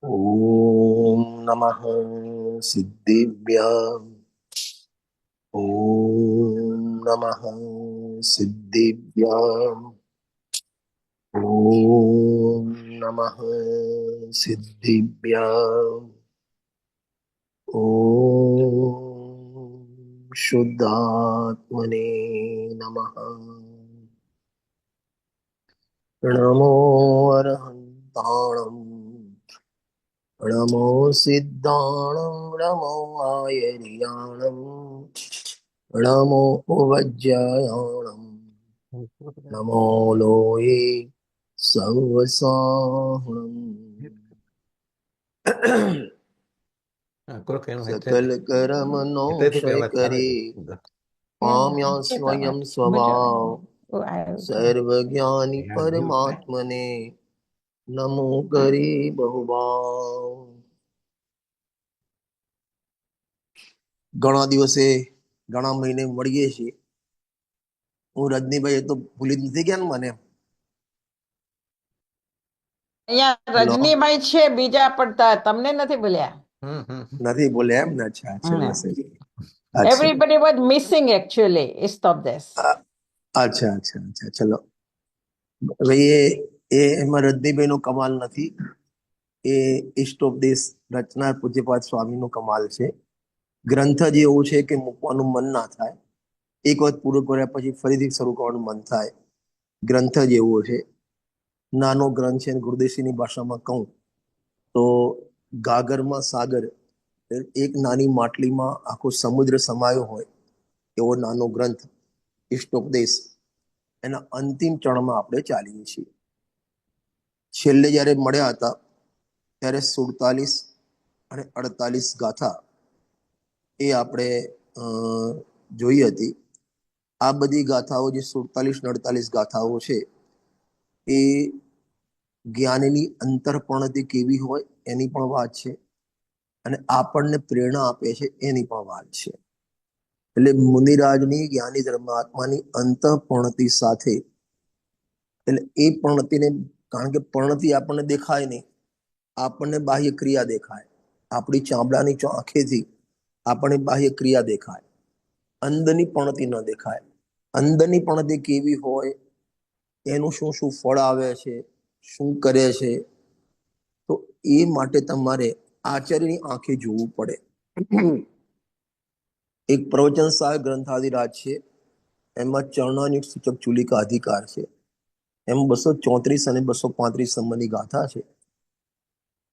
ॐ नमः सिद्धिभ्याम् ॐ नमः सिद्धिभ्याम् ॐ नमः सिद्धिभ्याम् ॐ शुद्धात्मने नमः। नमो अरहन्ताणम् नमो सिद्धाणं नमो आयर्याणं नमो वज्रयाणं नमो लोये सर्वसाहुणम् सकल कर्मनो क्षय करे पाम्या स्वयं स्वभाव सर्वज्ञानी परमात्मने नमो करे बहुभाव। ઘણા દિવસે ઘણા મહિને મળીએ છીએ. હું રજનીભાઈ તો ભૂલી જ નથી ગયા ને મને? અહીંયા રજનીભાઈ છે બીજા પડતા, તમને નથી બોલ્યા. નથી બોલ્યા એમ ને? અચ્છા અચ્છા Everybody was missing actually. Stop this. અચ્છા અચ્છા અચ્છા ચલો ભાઈ. એમાં રજનીભાઈ નો કમાલ નથી, એ ઈષ્ટ ઉપદેશ રચનાર પૂજ્યપાદ સ્વામી નો કમાલ છે. ગ્રંથ જ એવું છે કે મૂકવાનું મન ના થાય, એક વખત પૂરું કર્યા પછી ફરીથી શરૂ કરવાનું મન થાય. ગ્રંથ જ એવો છે, નાનો ગ્રંથ છે. ગુરુદેવસિંહની ભાષામાં કહું તો ગાગરમાં સાગર, એક નાની માટલીમાં આખો સમુદ્ર સમાયો હોય એવો નાનો ગ્રંથ ઈષ્ટોપદેશ. એના અંતિમ ચરણમાં આપણે ચાલીએ છીએ. છેલ્લે જ્યારે મળ્યા હતા ત્યારે 47 અને 48 ગાથા એ આપણે જોઈ હતી. આ બધી ગાથાઓ જે 47 ને 48 ગાથાઓ છે એ જ્ઞાનની અંતરપણતિ કેવી હોય એની પણ વાત છે, અને આપણને પ્રેરણા આપે છે એની પણ વાત છે. એટલે મુનિરાજની જ્ઞાની ધર્માત્માની અંતઃપણતિ સાથે, એટલે એ પણતિને, કારણ કે પણતિ આપણને દેખાય નહીં, આપણને બાહ્ય ક્રિયા દેખાય. આપણી ચામડાની આંખેથી આપણને બાહ્ય ક્રિયા દેખાય, અંદરની પણતિ ન દેખાય. અંદરની પણતિ કેવી હોય, એનું શું શું ફળ આવે છે, શું કરે છે, તો એ માટે તમારે આચાર્યની આંખે જોવું પડે. એક પ્રવચન સહાય ગ્રંથાદિરાજ છે, એમાં ચરણાની સૂચક ચુલિકા અધિકાર છે. એમાં 234 અને 235 સંબંધી ગાથા છે.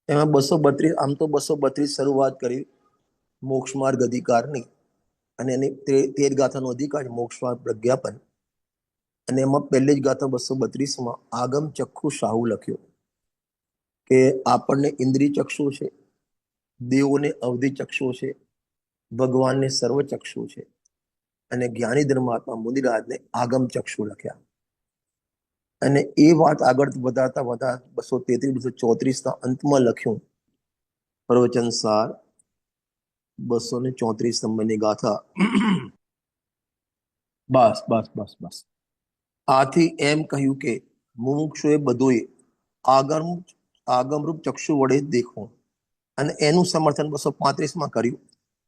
એમાં 232, આમ તો 232 શરૂઆત કરી મોક્ષ માર્ગ અધિકારની, અને એની 13 ગાથાનો અધિકાર છે મોક્ષ માર્ગ પ્રજ્ઞાપન. અને એમાં પહેલી જ ગાથા 232માં આગમ ચક્ષુ શાહુ લખ્યો કે આપણને ઇન્દ્રિય ચક્ષુ છે, દેવોને અવધિ ચક્ષુ છે, ભગવાનને સર્વ ચક્ષુ છે, અને જ્ઞાની ધર્માત્મા મુનિરાજને આગમ ચક્ષુ લખ્યા. અને એ વાત આગળ વધારતા 233 234 અંતમાં લખ્યું પ્રવચન સાર 234 સંબંધની ગાથા. બસ બસ બસ બસ. આથી એમ કહ્યું કે મુમુક્ષુએ બધું આગમરૂપ ચક્ષુ વડે દેખવું, અને એનું સમર્થન 235માં કર્યું.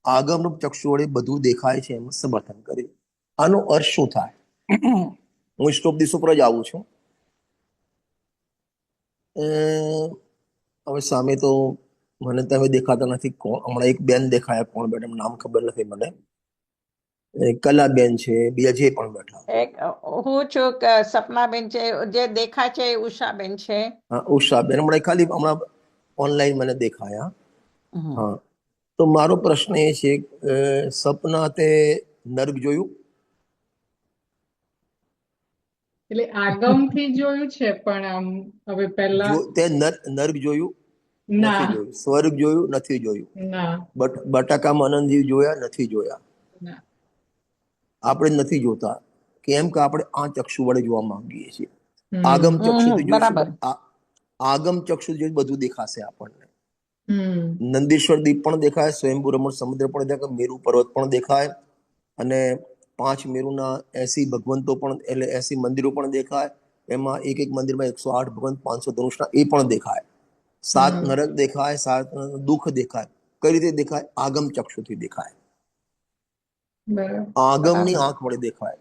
આગમરૂપ ચક્ષુ વડે બધું દેખાય છે એમ સમર્થન કર્યું. આનો અર્થ શું થાય? હું સ્ટોપદીશ ઉપર જ આવું છું. હવે સામે તો મને તમે દેખાતા નથી. કોણ હમણાં એક બેન દેખાયા, કોણ બેઠા નામ ખબર નથી મને. કલાબેન છે, બીજા જે પણ બેઠા. એક હું છું સપનાબેન છે, જે દેખાય છે ઉષાબેન છે. હા, ઉષાબેન હમણાં ખાલી હમણાં ઓનલાઈન મને દેખાયા. હા, તો મારો પ્રશ્ન એ છે, સપના તે નર્ક જોયું? એટલે આગમથી જોયું છે, પણ હવે પહેલા તે નર્ક જોયું નથી? જોયું. સ્વર્ગ જોયું નથી? જોયું. બટાકામાં આનંદજીવ જોયા નથી? જોયા. આપણે નથી જોતા. કેમ કે આપણે આ ચક્ષુ વડે જોવા માંગીએ છીએ. આગમ ચક્ષુથી જોઈશું, આગમ ચક્ષુથી બધું દેખાશે આપણને. નંદીશ્વર દીપ પણ દેખાય, સ્વયંભૂ રમણ સમુદ્ર પણ દેખાય, મેરુ પર્વત પણ દેખાય, અને 5 મેરુના 80 ભગવંતો પણ, એટલે 80 મંદિરો પણ દેખાય. એમાં એક એક મંદિરમાં 108 ભગવંત, 500 ધનુષના એ પણ દેખાય. સાત હમ નરક દેખાય, સાત દુઃખ દેખાય. કઈ રીતે દેખાય? આગમ ચક્ષુથી દેખાય, બરાબર આગમની બરાબર. આંખ વડે દેખાય.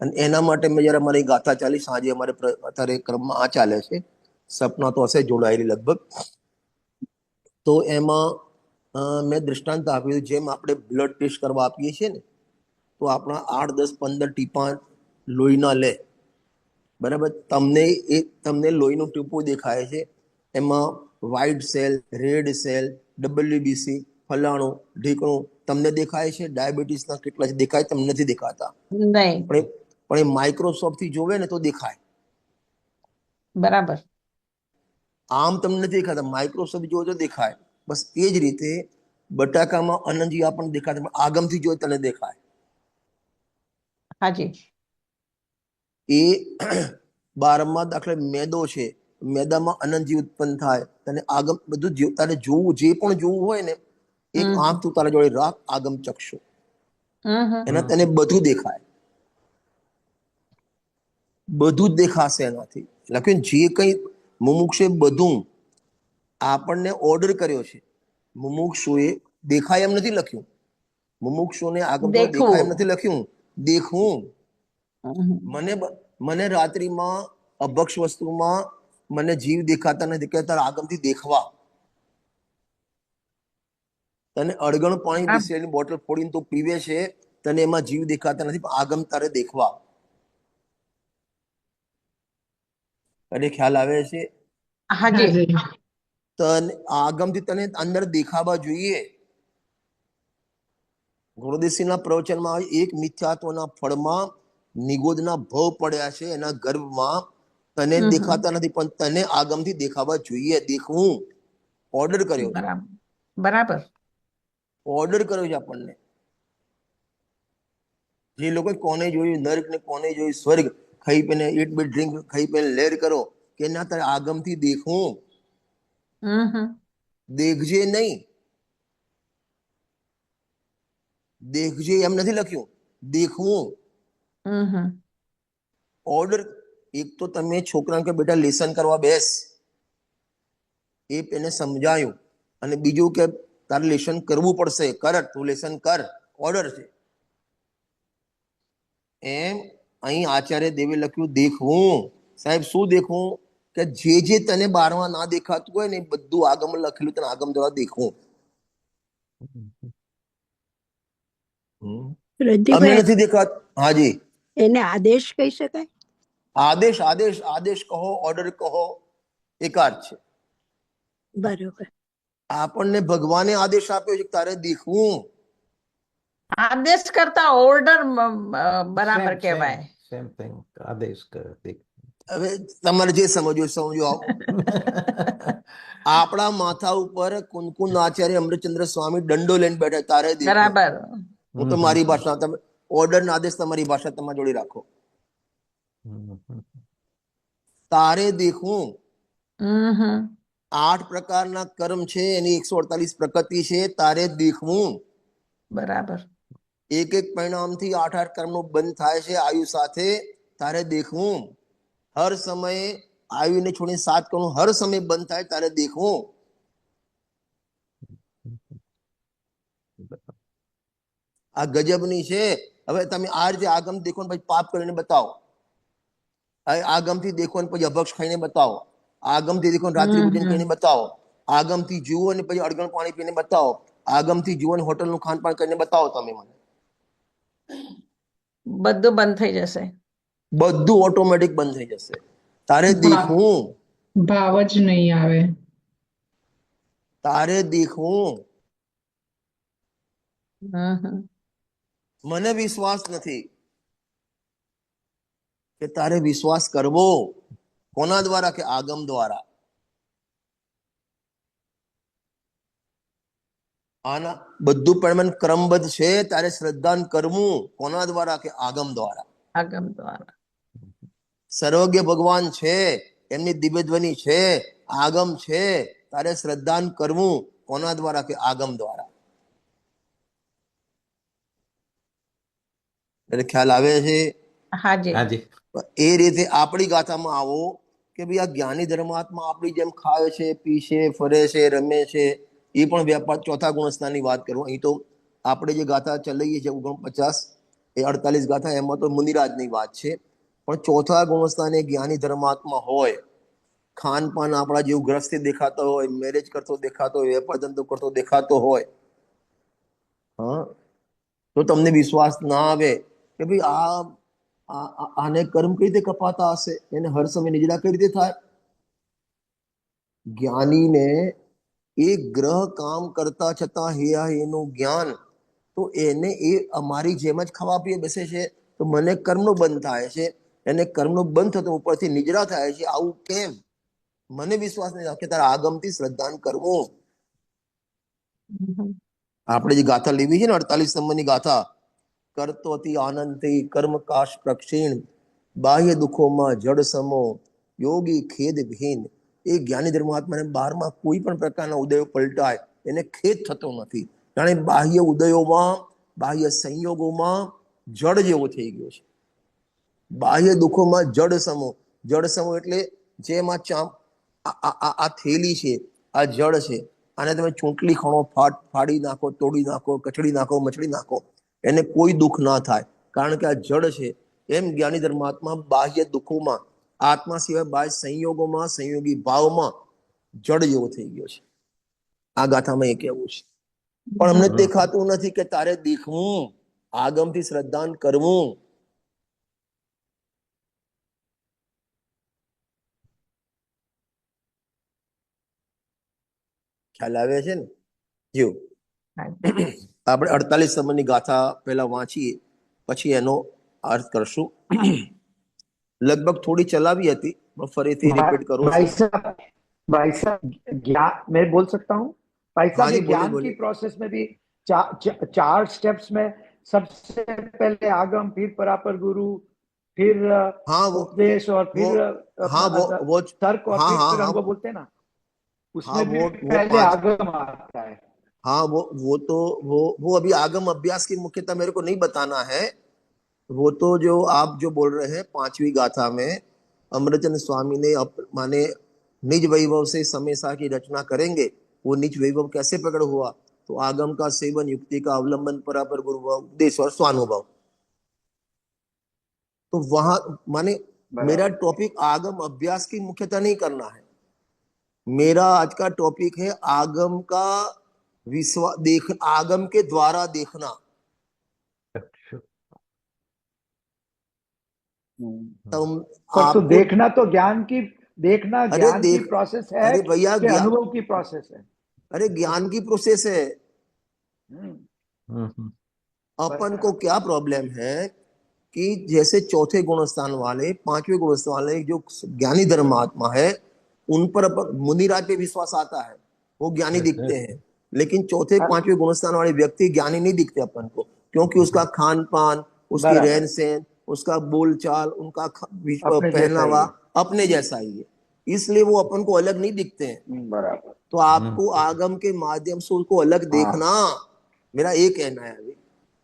અને એના માટે મેં જયારે અમારી ગાથા ચાલી સાંજે, અમારે અત્યારે ક્રમમાં આ ચાલે છે, સપના તો હશે જોડાયેલી લગભગ. તો એમાં મેં દૃષ્ટાંત આપ્યું, જેમ આપણે બ્લડ ટેસ્ટ કરવા આપીએ છીએ ને, તો આપણા 8, 10, 15 ટીપા લોહીના લે, બરાબર. તમને લોહીનું ટીપું દેખાય છે, એમાં white cell, red cell, WBC, ફલાણું ઢીકણું તમને દેખાય છે. ડાયાબિટીસના કેટલા છે દેખાય? તમને નથી દેખાતા. નહીં. પણ એ માઇક્રોસોફ્ટ થી જોવે ને તો દેખાય. બરાબર. આમ તમને નથી દેખાતા, માઇક્રોસોફ્ટ જોવે તો દેખાય. બસ એ જ રીતે બટાકામાં અનંજી આપણને દેખાતા, પણ આગમથી જોવે તને દેખાય. હાજી. એ 12મા દાખલે મેદો છે, મેદામાં અનંતજી ઉત્પન્ન થાય. તને આગમ બધું તારે જોવું, જે પણ જોવું હોય ને, એક હમ આંખ તું તારા જોડે રાખ, આગમ ચક્ષુ, હમ એના તને બધું દેખાય, બધું જ દેખાશે એનાથી. લખ્યું જે કંઈ મુમુક્ષે બધું આપણને ઓર્ડર કર્યો છે, મુમુક્ષુએ દેખાય એમ નથી લખ્યું, મુમુક્ષુને આગમ તો દેખાય એમ દેખવું. નથી લખ્યું, દેખવું. હમ. મને રાત્રિમાં અભક્ષ વસ્તુમાં મને જીવ દેખાતા નથી, કે તારા આગમથી દેખવા. તને અડગણ પાણી બરાબર. બિસ્લેરીની બોટલ ફોડીને તું પીવે છે, તને એમાં જીવ દેખાતા નથી, પણ આગમ તારે દેખવા. તને ખ્યાલ આવે છે? હાજી. હાજી તને આગમથી તને અંદર દેખાવા જોઈએ. ગુરુદેવસિંહના પ્રવચનમાં આવે, એક મિથ્યાત્વના ફળમાં નિગોદના ભવ પડ્યા છે, એના ગર્ભમાં તને હમ દેખાતા નથી, પણ તને આગમથી દેખાવા જોઈએ. દેખવું ઓર્ડર કર્યો છે, બરાબર. બરાબર. ઓર્ડર કર્યો છે આપણને. જે લોકો કોને જોયું નર્ક ને કોને જોયું સ્વર્ગ, ખાઈ પીને ઈટ બીટ ડ્રિંક ખાઈ પીને લેર કરો, કે ના તારે આગમથી દેખવું. હમ દેખજે નહીં, દેખજે એમ નથી લખ્યું, દેખવું. હમ ઓર્ડર. એક તો તમે છોકરાને કે બેટા લેસન કરવા બેસ, એ એને સમજાયું. અને બીજું કે તારે લેસન કરવું પડશે, કર, તું લેસન કર, ઓર્ડર છે. એમ અહીં આચાર્ય દેવે લખ્યું દેખવું. સાહેબ શું દેખવું? કે જે તને 12માં ના દેખાતું હોય ને, એ બધું આગમ લખેલું તને આગમ દ્વારા દેખવું. અમને રુદ્રભાઈ, નથી દેખાતું. હાજી. એને આદેશ કહી શકાય? આદેશ, આદેશ, આદેશ કહો, ઓર્ડર કહો, એકાર છે. બરોબર. આપણને ભગવાને આદેશ આપ્યો છે કે તારે દેખવું. આદેશ કરતા ઓર્ડર બરાબર કહેવાય. Same thing. આદેશ કરે. હવે તમારે જે સમજવું સમજો. આપણા માથા ઉપર કુનકુન આચાર્ય અમૃતચંદ્ર સ્વામી દંડો લઈને બેઠા, તારે દેખવું. બરાબર. હું તો મારી ભાષા, તમે ઓર્ડર ના આદેશ તમારી ભાષા તમારી જોડે રાખો. તારે દેખવું. હમ 8 પ્રકારના કર્મ છે, એની 148 પ્રકૃતિ છે, તારે દેખવું. બરાબર. એક એક પરિણામથી 8 કર્મો બંધ થાય છે આયુ સાથે, તારે દેખવું. હર સમયે આયુને છોડીને 7 કર્મો હર સમય બંધ થાય, તારે દેખવું. આ ગજબની છે. હવે તમે આ રીતે આગમ દેખો ને પછી પાપ કરીને બતાવો, આગમથી દેખો ને પછી અભક્ષ ખાઈને બતાવો, આગમથી દેખો ને રાત્રિ ભોજન કરીને બતાવો, આગમથી જુઓ ને પછી અડગણ પાણી પીને બતાવો, આગમથી જુઓ ને હોટલનું ખાનપાન કરીને બતાવો. તમે મને બધું બંધ થઈ જશે. બધું ઓટોમેટિક બંધ થઈ જશે. તારે દેખવું. ભાવ જ નહીં આવે. તારે દેખવું. હમ મને વિશ્વાસ નથી, કે તારે વિશ્વાસ કરવો. કોના દ્વારા? કે આગમ દ્વારા. આના બધું પણ ક્રમબદ્ધ છે, તારે શ્રદ્ધાન કરવું. કોના દ્વારા? કે આગમ દ્વારા. આગમ દ્વારા. સર્વજ્ઞ ભગવાન છે, એમની દિવ્ય ધ્વનિ છે, આગમ છે, તારે શ્રદ્ધાન કરવું. કોના દ્વારા? કે આગમ દ્વારા. એટલે ખ્યાલ આવે છે? હાજી. હાજી. એ રીતે આપણી ગાથામાં આવો કે ભાઈ આ જ્ઞાની ધર્માત્મા આપણી જેમ ખાય છે, પીશે, ફરે છે, રમે છે, એ પણ વ્યાપાર ચોથા ગુણસ્થાનની વાત કરું. અહીં તો આપણે જે ગાથા ચલાવીએ છીએ 49 એ 48 ગાથા, એમાં તો મુનિરાજની વાત છે. પણ ચોથા ગુણસ્થાને જ્ઞાની ધર્માત્મા હોય, ખાનપાન આપણા જેવું ગ્રસ્તી દેખાતો હોય, મેરેજ કરતો દેખાતો હોય, વેપાર ધંધો કરતો દેખાતો હોય, હા, તો તમને વિશ્વાસ ના આવે કે ભાઈ આને કર્મ કઈ રીતે કપાતા હશે, એને હર સમય નિજડા કઈ રીતે થાય. જ્ઞાનીને એ ગ્રહ કામ કરતા છતાં એનું જ્ઞાન, તો એને એ અમારી જેમ જ ખાવા પીએ બેસે છે, તો મને કર્મનો બંધ થાય છે, એને કર્મનો બંધ થતો ઉપરથી નિજડા થાય છે. આવું કેમ? મને વિશ્વાસ નહીં કે તારા આગમથી શ્રદ્ધાન કરવું. આપણે જે ગાથા લેવી છે ને 48 નંબરની ગાથા, કરતો અતિ આનંદથી કર્મ કાશ પ્રક્ષીણ, બાહ્ય દુઃખોમાં જડ સમો, યોગી ખેદ વિહીન. એ જ્ઞાની ધર્માત્માને 12માં કોઈ પણ પ્રકારના ઉદયો પલટાય એને ખેદ થતો નથી. જાણે બાહ્ય ઉદયોમાં, બાહ્ય સંયોગોમાં જડ જેવો થઈ ગયો છે. બાહ્ય દુઃખોમાં જડ સમો. જડ સમો એટલે જેમાં આ થેલી છે, આ જડ છે, આને તમે ચૂંટલી ખણો, ફાડી નાખો, તોડી નાખો, કચડી નાખો, મચડી નાખો, એને કોઈ દુઃખ ના થાય, કારણ કે આ જડ છે. એમ જ્ઞાની ધર્માત્મા બાહ્ય દુઃખોમાં, આત્મા સિવાય બાહ્ય સંયોગોમાં, સંયોગી ભાવમાં જડ જેવો થઈ ગયો છે. આ ગાથામાં એ કહેવું છે. પણ અમને દેખાતું નથી કે તારે દેખવું, આગમથી શ્રદ્ધાન કરવું. ખ્યાલ આવે છે ને? જો આપણે 48 નંબરની ગાથા પહેલા વાંચીએ, પછી એનો અર્થ કરશું. લગભગ થોડી ચલાવી હતી, પણ ફરીથી રિપીટ કરું भाई છું. साहब ज्ञान मैं बोल सकता हूँ भाई हाँ साहब जी, ये बोलिए, ज्ञान की बोलिए। प्रोसेस में भी चार स्टेप्स में सबसे पहले आगम, फिर परापर गुरु, फिर हाँ, वो उपदेश और फिर हाँ वो तर्क और हाँ हाँ फिर हाँ हमको बोलते हैं ना, उसमें हाँ भी वो पहले 5 आगम आता है। हाँ वो तो वो अभी आगम अभ्यास की मुख्यता मेरे को नहीं बताना है. वो तो जो आप जो बोल रहे हैं 5वीं गाथा में अमृतचंद स्वामी ने माने निज वैभव से समेसा की रचना करेंगे. वो निज वैभव कैसे प्रकट हुआ? तो आगम का सेवन, युक्ति का अवलंबन, परापर गुरु उपदेश और स्वानुभव. तो वहां माने मेरा टॉपिक आगम अभ्यास की मुख्यता नहीं करना है. मेरा आज का टॉपिक है आगम का आगम के द्वारा देखना. तुम पर तो आपको देखना तो ज्ञान की ज्ञान की प्रोसेस है अरे भैया कि अनुभव की प्रोसेस है? अरे ज्ञान की प्रोसेस है. अपन को क्या प्रॉब्लम है कि जैसे चौथे गुणस्थान वाले, 5वें गुणस्थान वाले जो ज्ञानी धर्मात्मा है, उन पर मुनिराज पे विश्वास आता है, वो ज्ञानी दिखते हैं. लेकिन चौथे 5वें गुणस्थान वाले व्यक्ति ज्ञानी नहीं दिखते अपन को, क्योंकि उसका खान पान, उसकी रहन सहन, उसका बोलचाल, उनका पहनावा अपने जैसा ही है, इसलिए वो अपन को अलग नहीं दिखते हैं. बराबर. तो आपको आगम के माध्यम से उनको अलग देखना, मेरा एक कहना है.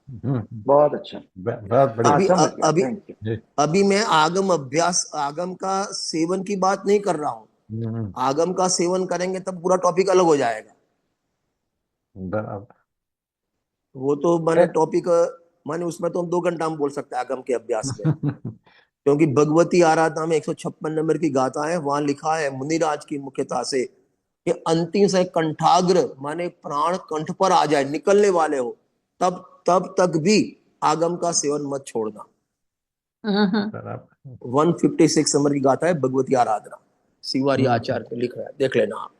बहुत अच्छा, बहुत बढ़िया. अभी मैं आगम अभ्यास, आगम का सेवन की बात नहीं कर रहा हूँ. आगम का सेवन करेंगे तब पूरा टॉपिक अलग हो जाएगा. बराबर. वो तो मैंने टॉपिक माने उसमें तो हम 2 घंटा हम बोल सकते हैं आगम के अभ्यास में. क्योंकि भगवती आराधना में 156 नंबर की गाथा है, वहां लिखा है मुनिराज की मुख्यता से कि अंतिम से कंठाग्र माने प्राण कंठ पर आ जाए, निकलने वाले हो, तब तक भी आगम का सेवन मत छोड़ना. 156 नंबर की गाथा है भगवती आराधना, शिवारी आचार्य पे लिख रहा है, देख लेना आप.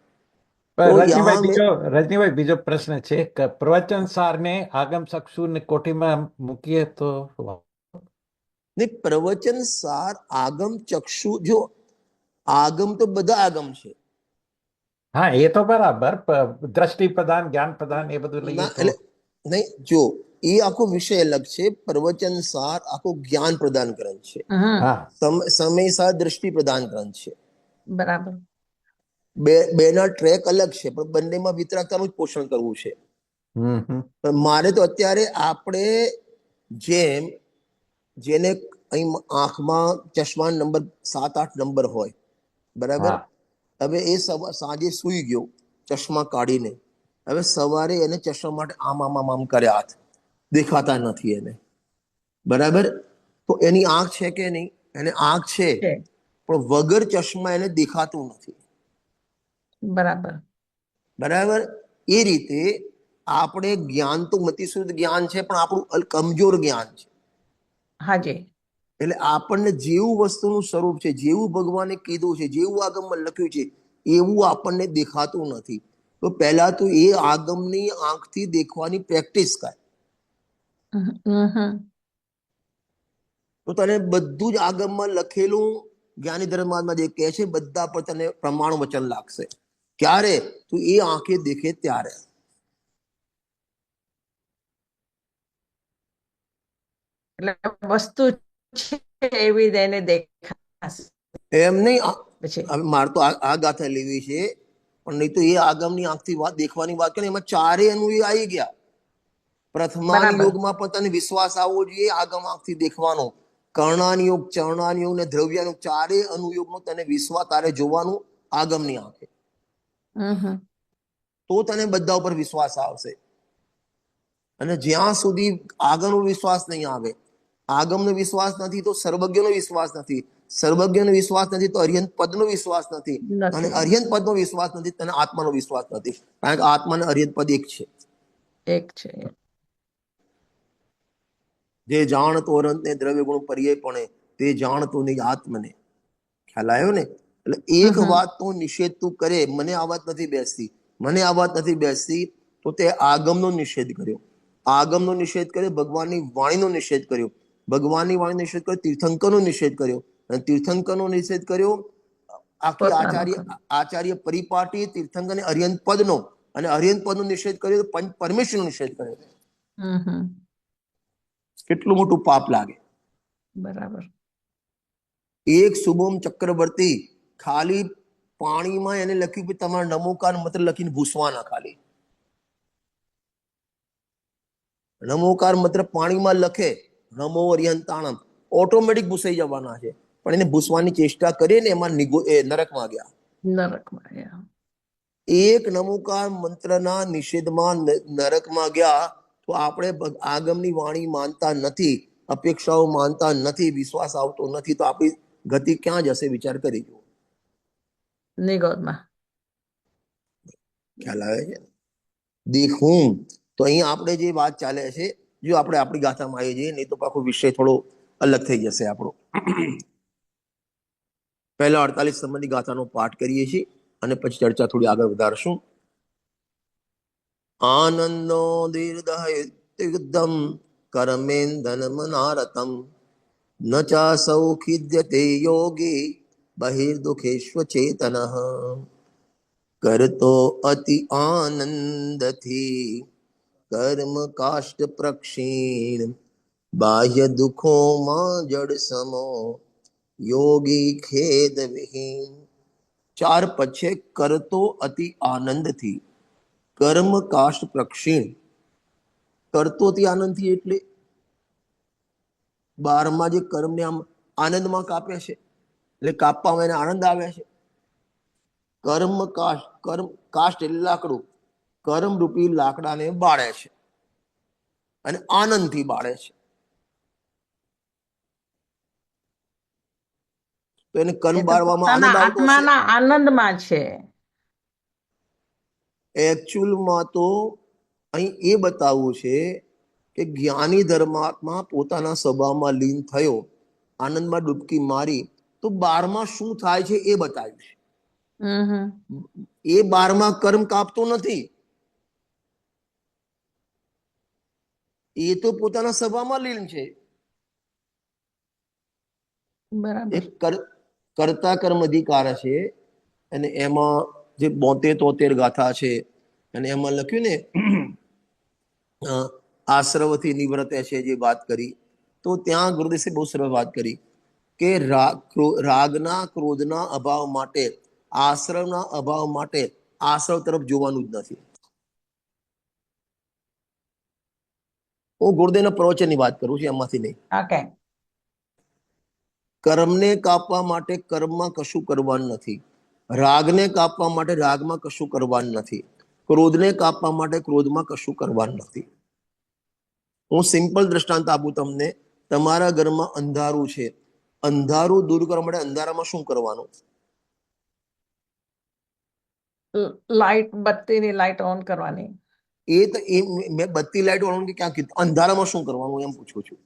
રજનીભાઈ બીજો પ્રશ્ન છે કે પ્રવચન સારને આગમ ચક્ષુને કોઠીમાં મૂકીએ તો? नहीं, प्रवचन सार आगम चक्षु, जो आगम तो બધા આગમ છે. હા એ તો બરાબર, દ્રષ્ટિ પ્રદાન, જ્ઞાન પ્રદાન એ બધું લઈએ તો નહીં, જો એ આખો વિષય અલગ છે. પ્રવચન સાર આખો જ્ઞાન પ્રદાન ગ્રંથ છે, સમય સાર દ્રષ્ટિ પ્રદાન ગ્રંથ છે. બરાબર. બેના ટ્રેક અલગ છે, પણ બંનેમાં વિતરાગતાનું જ પોષણ કરવું છે. મારે તો અત્યારે આપણે જેને અહીં આંખમાં ચશ્મા નંબર 7-8 નંબર હોય, બરાબર. હા હવે એ સાંજે સૂઈ ગયો ચશ્મા કાઢીને, હવે સવારે એને ચશ્મા માટે આમ આમ આમ આમ કરે હાથ, દેખાતા નથી એને, બરાબર. તો એની આંખ છે કે નહીં? એને આંખ છે, છે પણ વગર ચશ્મા એને દેખાતું નથી, બરાબર. બરાબર. એ રીતે આપણે જ્ઞાન તો મતિશુદ્ધ જ્ઞાન છે, પણ આપણું કમજોર જ્ઞાન છે. હાજી. એટલે આપણને જેવું વસ્તુનું સ્વરૂપ છે, જેવું ભગવાને કીધું છે, જેવું આગમમાં લખ્યું છે, એવું આપણને દેખાતું નથી. તો પહેલા તો એ આગમની આંખથી દેખવાની પ્રેક્ટિસ કર. હમ. તો તને બધું જ આગમમાં લખેલું જ્ઞાની ધર્મમાં જે કહે છે બધા પર તને પ્રમાણ વચન લાગશે. ક્યારે? તું એ આંખે દેખે ત્યારે. એટલે વસ્તુ છે એવી જ એને દેખાશે એમ નહીં. પછી. હવે મારે તો આ ગાથા લેવી છે, પણ નહીં તો એ આગમની આંખથી વાત દેખવાની વાત કરે, એમાં ચારે અનુય આવી ગયા. પ્રથમાન બરાબર. યોગમાં પણ તને વિશ્વાસ આવવો જોઈએ આગમ આંખથી દેખવાનો. કર્ણાન યોગ, ચરણાન યોગ ને દ્રવ્યાન ચારે અનુયોગનો તને વિશ્વાસ તારે જોવાનું આગમની આંખે, હમ. તો તને બધા ઉપર વિશ્વાસ આવશે. અને જ્યાં સુધી આગળનો વિશ્વાસ નહીં આવે, આગમનો વિશ્વાસ નથી તો સર્વજ્ઞનો વિશ્વાસ નથી, સર્વજ્ઞનો વિશ્વાસ નથી તો અર્યંત પદનો વિશ્વાસ નથી, અને નથી. અર્યંત પદનો વિશ્વાસ નથી તને આત્માનો વિશ્વાસ નથી. કારણ કે આત્મા ને અર્યંત પદ એક છે. એક છે. જે જાણતો અનંત ને દ્રવ્ય ગુણ પર્યાય પણ તે જાણતો નહીં આત્મને. ખ્યાલ આવ્યો ને? એટલે એક વાતનો નિષેધ તું કરે, મને આ વાત નથી બેસતી, મને આ વાત નથી બેસતી, તો તે આગમનો નિષેધ કર્યો. આગમનો નિષેધ કર્યો, ભગવાનની વાણીનો નિષેધ કર્યો, ભગવાનની વાણીનો નિષેધ કર્યો, તીર્થંકરનો નિષેધ કર્યો, અને તીર્થંકરનો નિષેધ કર્યો આખી પોતાનો. આચાર્ય પરિપાટી તીર્થંકર અને અર્યંત પદનો, અને અર્યંત પદનો નિષેધ કર્યો તો પંચ પરમેશ્વરનો નિષેધ કર્યો. હમ. કેટલું મોટું પાપ લાગે. બરાબર. એક શુભમ ચક્રવર્તી ખાલી પાણીમાં એને લખ્યું કે તમારા નમોકાર મંત્ર લખીને ભૂસવાના, ખાલી નમોકાર મંત્ર પાણીમાં લખે, નમો અર્યંતાણમ, ઓટોમેટિક ભૂસાઈ જવાના છે. પણ એને ભૂસવાની ચેષ્ટા કરીએ ને એમાં નરકમાં ગયા. નરકમાં. એક નમોકાર મંત્રના નિષેધમાં નરકમાં ગયા. તો આપણે આગમની વાણી માનતા નથી, અપેક્ષાઓ માનતા નથી, વિશ્વાસ આવતો નથી, તો આપણી ગતિ ક્યાં જશે વિચાર કરી જુઓ. નિગોદમાં. ખ્યાલ આવે છે? દેખું તો અહીં આપણે જે વાત ચાલે છે, જો આપણે આપણી ગાથામાં આવી જઈએ, નહીં તો આખો વિષય થોડો અલગ થઈ જશે આપણો. પહેલા 48 સંબંધી ગાથાનો પાઠ કરીએ છીએ અને પછી ચર્ચા થોડી આગળ વધારશું. આનંદો દીર્ઘમ કર્મેન્દન મનારતમ ન ચાસૌ ખિદ્યતે યોગી બહિર્દુખેશ્વ ચેતન કરતો અતિ આનંદથી કર્મ કાષ્ટ પ્રક્ષીણ બાહ્ય દુઃખોમાં જડ સમો યોગી ખેદ વિહીન. 4 પદ છે. કરતો અતિ આનંદથી, કર્મ કાષ્ટ પ્રક્ષીણ. કરતો અતિ આનંદથી એટલે 12માં જે કર્મને આમ આનંદમાં કાપે છે, એટલે કાપવામાં એને આનંદ આવે છે. કર્મ કાષ્ટ એટલે લાકડું, કર્મ રૂપી લાકડાને બાળે છે અને આનંદથી બાળે છે. તો એને કર્મ બાળવામાં આનંદ આવતો હશે. આત્માના આનંદમાં છે. એકચ્યુઅલમાં તો અહીં એ બતાવવું છે કે જ્ઞાની ધર્માત્મા પોતાના સ્વભાવમાં લીન થયો, આનંદમાં ડૂબકી મારી, તો 12માં શું થાય છે એ બતાવ્યું છે. એ 12માં કર્મ કાપતો નથી, એ તો પોતાના સ્વભાવમાં લીન છે. બરાબર. એક કર્તા કર્મ અધિકાર છે, અને એમાં જે 72-73 ગાથા છે, અને એમાં લખ્યું ને આશ્રવથી નિવૃત્ત છે જે વાત કરી, તો ત્યાં ગુરુદેશે બહુ સરસ વાત કરી કે રાગના ક્રોધના અભાવ માટે, આશ્રવના અભાવ માટે આશ્રવ તરફ જોવાનું જ નથી. હું ગુરુદેવના પ્રવચનની વાત કરું છું, એમાંથી નહીં. ઓકે. કર્મને કાપવા માટે કર્મમાં કશું કરવાનું નથી, રાગને કાપવા માટે રાગમાં કશું કરવાનું નથી, ક્રોધને કાપવા માટે ક્રોધમાં કશું કરવાનું નથી. હું સિમ્પલ દ્રષ્ટાંત આપું તમને. તમારા ઘરમાં અંધારું છે, અંધારું દૂર કરવા માટે અંધારામાં શું કરવાનું? લાઇટ, બત્તીની લાઇટ ઓન કરવાની. મેં બત્તી લાઈટ વાળું કે ક્યાં કીધું? અંધારામાં શું કરવાનું એમ પૂછું છું.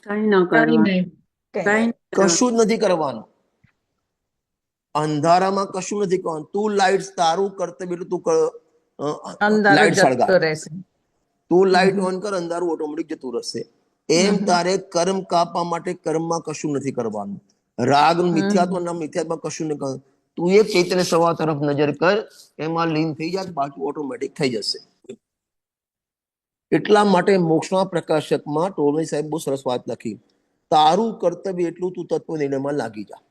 કઈ ન કઈ કરવાનું, નહીં. કઈ કશું જ નથી કરવાનું. અંધારામાં કશું નથી કરવાનું. તું લાઈટ, તારું કર્તવ્ય એટલે તું અંધારું લાઈટ જતો સળગા, રહેશે. તું લાઈટ ઓન કર, અંધારું ઓટોમેટિક જતું રહેશે. એમ તારે કર્મ કાપવા માટે કર્મમાં કશું નથી કરવાનું. રાગ મિથ્યાત્વ ના મિથ્યાત્વમાં કશું નહીં કરવાનું. તું એક ચૈતન્ય સવા તરફ નજર કર, એમાં લીન થઈ જાય, બાકી ઓટોમેટિક થઈ જશે. એટલા માટે મોક્ષના પ્રકાશકમાં ટોલણી સાહેબ બહુ સરસ વાત લખી. તારું કર્તવ્ય એટલું તું તત્વ નિર્ણયમાં લાગી જા.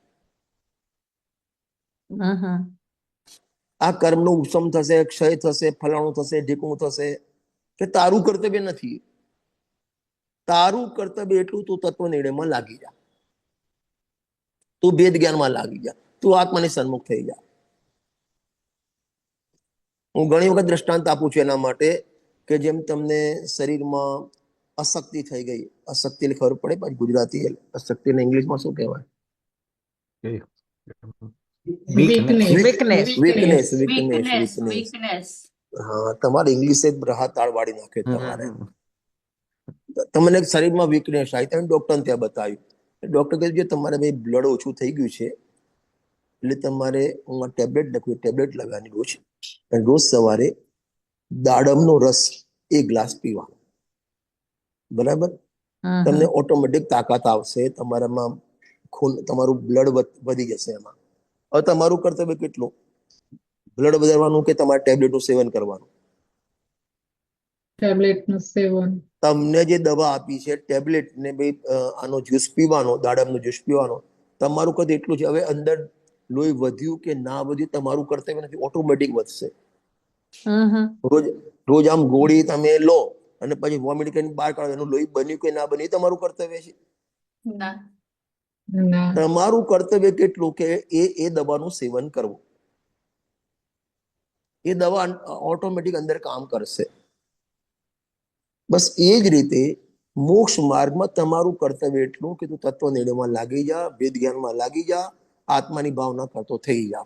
આ કર્મનો ઉપસમ થશે, ક્ષય થશે, ફલાણું થશે, ઢીકણું થશે, કે તારું કર્તવ્ય નથી. તારું કર્તવ્ય એટલું તું તત્વ નિર્ણયમાં લાગી જા, તું ભેદ જ્ઞાનમાં લાગી જા, તું આત્માની સન્મુખ થઈ જા. હું ઘણી વખત દ્રષ્ટાંત આપું છું એના માટે કે જેમ તમને શરીરમાં અશક્તિ થઈ ગઈ, અશક્તિ એટલે ખબર પડે પાછી ગુજરાતી, અશક્તિને ઇંગ્લિશમાં શું કહેવાય? Weakness. Weakness. Weakness, weakness. હા, તમારે ઇંગ્લિશ જ રાહત તાળ વાળી નાખે. તમારે તમને શરીરમાં વીકનેસ આવી, તમે ડોક્ટરને ત્યાં બતાવ્યું, ડોક્ટર કહે છે તમારે ભાઈ બ્લડ ઓછું થઈ ગયું છે, એટલે તમારે હું ટેબ્લેટ લખું, ટેબ્લેટ લગાવવાની રોજ, અને રોજ સવારે દાડમનો રસ 1 ગ્લાસ પીવાનો. બરાબર? તમને ઓટોમેટિક તાકાત આવશે, તમારામાં ખૂન, તમારું બ્લડ વધી જશે. એમાં હવે તમારું કર્તવ્ય કેટલું? બ્લડ વધારવાનું કે તમારે ટેબ્લેટનું સેવન કરવાનું? ટેબ્લેટનું સેવન. તમને જે દવા આપી છે ટેબ્લેટ ને ભાઈ આનો જ્યુસ પીવાનો, દાડમનો જ્યુસ પીવાનો, તમારું કદ એટલું છે. હવે અંદર લોહી વધ્યું કે ના વધ્યું તમારું કર્તવ્ય નથી, ઓટોમેટિક વધશે. રોજ રોજ આમ ગોળી તમે લો અને પછી વોમિટ કરીને બહાર કાઢો, એનું લોહી બન્યું કે ના બન્યું તમારું કર્તવ્ય છે? ના. તમારું કર્તવ્ય કેટલું કે એ દવાનું સેવન કરવું. એ દવા ઓટોમેટિક અંદર કામ કરશે. બસ એ જ રીતે મોક્ષ માર્ગમાં તમારું કર્તવ્ય એટલું કે તું તત્વ નિર્ણયમાં લાગી જા, વેદ જ્ઞાનમાં લાગી જા, આત્માની ભાવના કરતો થઈ જા.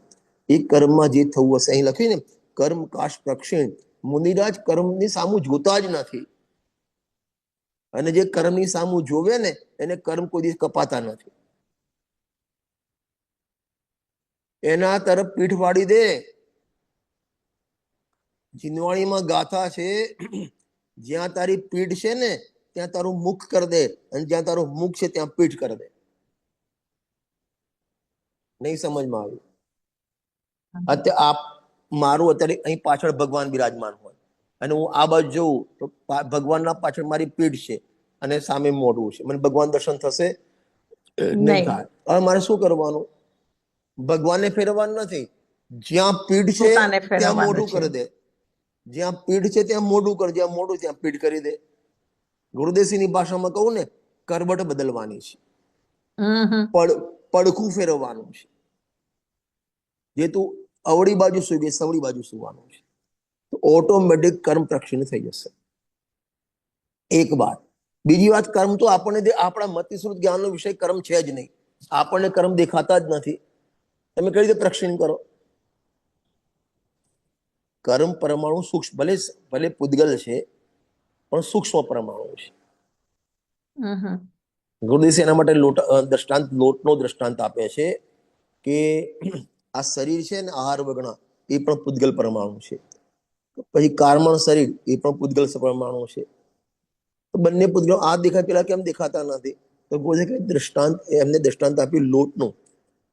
એ કર્મમાં જે થવું હશે, અહીં લખ્યું ને કર્મ કાશ પ્રક્ષિણ, મુનિરાજ કર્મની સામું જોતા જ નથી, અને જે કર્મની સામું જોવે ને એને કર્મ કોઈ દિવસ કપાતા નથી. એના તરફ પીઠ વાળી દે. જીનવાણીમાં ગાથા છે, જ્યાં તારી પીઠ છે ને ત્યાં તારું મુખ કરી દે, અને જ્યાં તારું મુખ છે ત્યાં પીઠ કરી દે. નહીં સમજમાં આવ્યું? મારું અત્યારે અહીં પાછળ ભગવાન બિરાજમાન હોય અને હું આ બાજુ જોઉં તો ભગવાનના પાછળ મારી પીઠ છે અને સામે મોઢું છે, મને ભગવાન દર્શન થશે? નહીં થાય. હવે મારે શું કરવાનું? ભગવાનને ફેરવવાનું નથી, જ્યાં પીઠ છે ત્યાં મોઢું કરી દે, જ્યાં પીઠ છે ત્યાં મોઢું કર, જ્યાં મોઢું ત્યાં પીઠ કરી દે. ગુરુદેવસિંહની ભાષામાં કહું ને, કરવટ બદલવાની છે, પડખું ફેરવવાનું છે. જે તું અવળી બાજુ સુઈ ગઈ, સવળી બાજુ સુવાનું છે, તો ઓટોમેટિક કર્મ પ્રક્ષિણ થઈ જશે. એક વાત. બીજી વાત, કર્મ તો આપણને આપણા મતિશ્રુત જ્ઞાનનો વિષય કર્મ છે જ નહીં. આપણને કર્મ દેખાતા જ નથી. તમે કઈ રીતે પ્રક્ષિણ કરો? કર્મ પરમાણુ સૂક્ષ્મ, ભલે પૂદગલ છે પણ સૂક્ષ્મ પરમાણુ છે. ગુરુદેવ એના માટે લોટનો દ્રષ્ટાંત આપે છે કે આ શરીર છે ને, આહાર વગણા, એ પણ પૂદગલ પરમાણુ છે. પછી કાર્મણ શરીર, એ પણ પૂદગલ પરમાણુ છે. તો બંને પૂદગલ આ દેખાય, પેલા કેમ દેખાતા નથી? તો બોલે કે એમને દ્રષ્ટાંત આપ્યું લોટનું.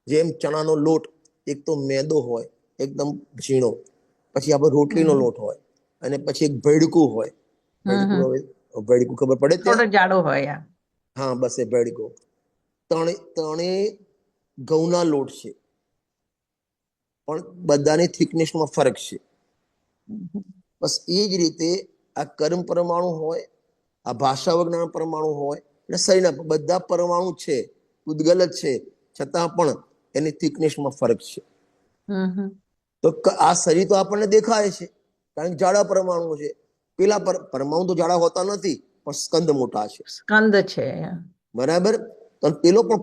જેમ ચણાનો લોટ એક તો મેદો હોય એકદમ ઝીણો, પછી આપણે રોટલીનો લોટ હોય, અને પછી એક ભેડકું હોય. ભેડકું ખબર પડે? થોડો જાડો હોય. હા, બસ એ ભેડકું. ત્રણે ઘઉંના લોટ છે, પણ બધાની થિકનેસમાં ફરક છે. બસ એ જ રીતે આ કર્મ પરમાણુ હોય, આ ભાષા વિજ્ઞાન પરમાણુ હોય, અને શરીરના બધા પરમાણુ છે, પૂતગલ જ છે, છતાં પણ એની થિકનેસમાં ફરક છે. હમ તો આ શરીર તો આપણને દેખાય છે કારણ કે જાડા પરમાણુ છે. પેલા પરમાણુ તો જાડા હોતા નથી, પણ સ્કંદ મોટા છે, સ્કંદ છે. બરાબર. તો પેલો પણ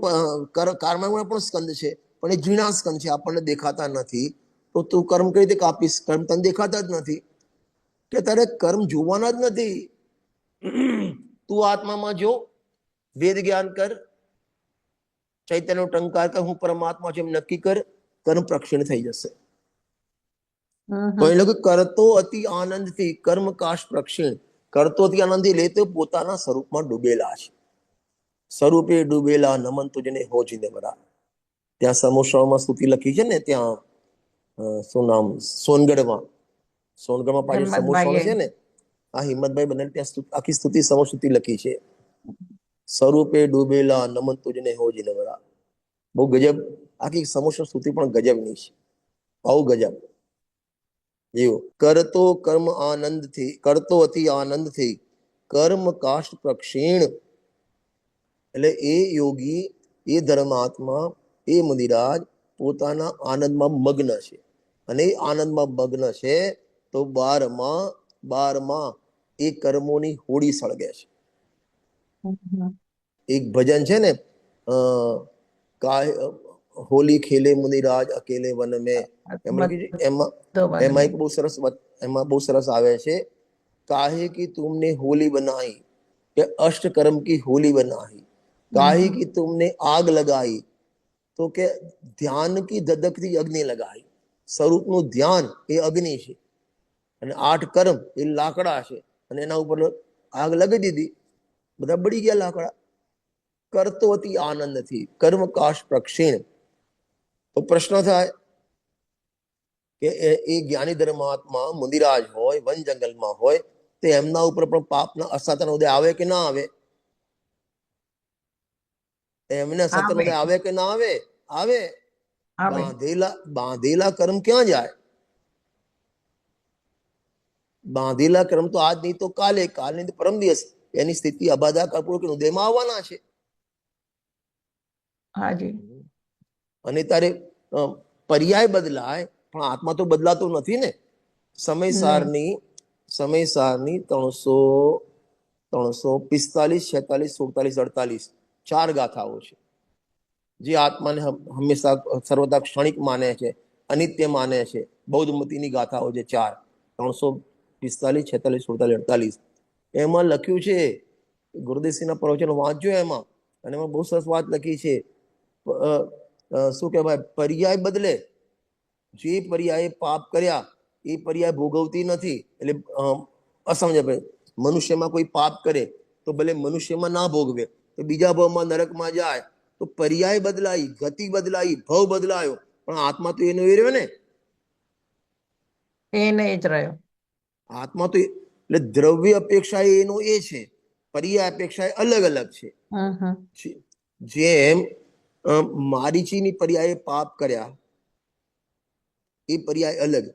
કર્મમાં પણ સ્કંદ છે, પણ એ ઝીણા સ્કંદ છે, આપણને દેખાતા નથી. તો તું કર્મ કઈ રીતે કાપીશ? કર્મ તને દેખાતા જ નથી, કે તારે કર્મ જોવાના જ નથી. તું આત્મામાં જો, વેદ જ્ઞાન કર, ચૈતન્યનો ટંકાર કર, હું પરમાત્મા છું એમ નક્કી કર, કર્મ પ્રક્ષીણ થઈ જશે. તો એ લોકો કરતો અતિ આનંદથી કર્મ કાશ પ્રક્ષીણ, કરતો અતિ આનંદથી લે તો પોતાના સ્વરૂપમાં ડૂબેલા છે. સ્વરૂપે ડૂબેલા નમન તુજને હો જીનેવરા. ત્યાં સમોસામાં સ્તુતિ લખી છે ને, ત્યાં શું નામ, સોનગઢમાં પાછળ સમોસાણ છે ને, આ હિંમતભાઈ બને ત્યાં આખી સ્તુતિ સમોસ્તુતિ લખી છે. સ્વરૂપે ડૂબેલા નમન તુજને હો જીનેવરા. બહુ ગજબ, આખી સમોસા સ્તુતિ પણ ગજબની છે, બહુ ગજબ. એવું કરતો કર્મ આનંદથી, કરતો અતિ આનંદથી કર્મ કાષ્ટ પ્રક્ષીણ. એટલે એ યોગી, એ ધર્માત્મા, એ મુનિરાજ પોતાના આનંદમાં મગ્ન છે. અને એ આનંદમાં મગ્ન છે તો બારમાં એ કર્મોની હોડી સળગે છે. એક ભજન છે ને, હોલી ખેલે મુનિરાજ અકેલે વન મેં, એમાં એક બહુ સરસ આવે છે, કાહે કી તુમને હોલી બનાઈ, કે અષ્ટ કર્મ કી હોલી બનાઈ, काहे की तुमने आग लगाई, तो કે ધ્યાન કી ધધકતી અગ્નિ લગાઈ. સ્વરૂપનું ધ્યાન એ અગ્નિ છે, અને 8 કર્મ એ લાકડા છે, અને એના ઉપર આગ લગાવી દીધી, બધા બળી ગયા લાકડા. કરતો અતિ આનંદથી કર્મ કાશ પ્રક્ષીણ. તો પ્રશ્ન થાય કે એ જ્ઞાની ધર્માત્મા મુનિરાજ હોય, વન જંગલમાં હોય, તો એમના ઉપર પણ પાપના અસાતના ઉદય આવે કે ના આવે? એમને સતન ઉદય આવે કે ના આવે? આવે. બાંધેલા કર્મ ક્યાં જાય? બાંધેલા કર્મ તો આજ નહીં તો કાલે, કાલ નહીં તો પરમ દિવસ એની સ્થિતિ અબાધા કપૂર ઉદયમાં આવવાના છે. અને તારે પર્યાય બદલાય, પણ આત્મા તો બદલાતો નથી ને. સમયસારની 345, 46, 47, 48 4 ગાથાઓ છે, જે આત્માને હંમેશા સર્વદા ક્ષણિક માને છે, અનિત્ય માને છે. બૌદ્ધ મતીની ગાથાઓ છે 4, 345, 46, 47, 48. એમાં લખ્યું છે, ગુરુદેવસિંહના પ્રવચનો વાંચજો એમાં, અને એમાં બહુ સરસ વાત લખી છે. શું કહેવાય, પર્યાય બદલે, જે પર્યાય પાપ કર્યા એ પર્યાય ભોગવતી નથી. એટલે અસમજ, મનુષ્યમાં કોઈ પાપ કરે તો ભલે મનુષ્યમાં ના ભોગવે, તો બીજા ભાવમાં નરકમાં જાય, તો પર્યાય બદલાઈ, ગતિ બદલાઈ, ભાવ બદલાયો, પણ આત્મા તો એનો એ રહ્યો ને, એને જ રહ્યો આત્મા તો. એટલે દ્રવ્ય અપેક્ષા એનો એ છે, પર્યાય અપેક્ષા અલગ અલગ છે. જેમ મારીચીની પર્યાય પાપ કર્યા એ પર્યાય અલગ,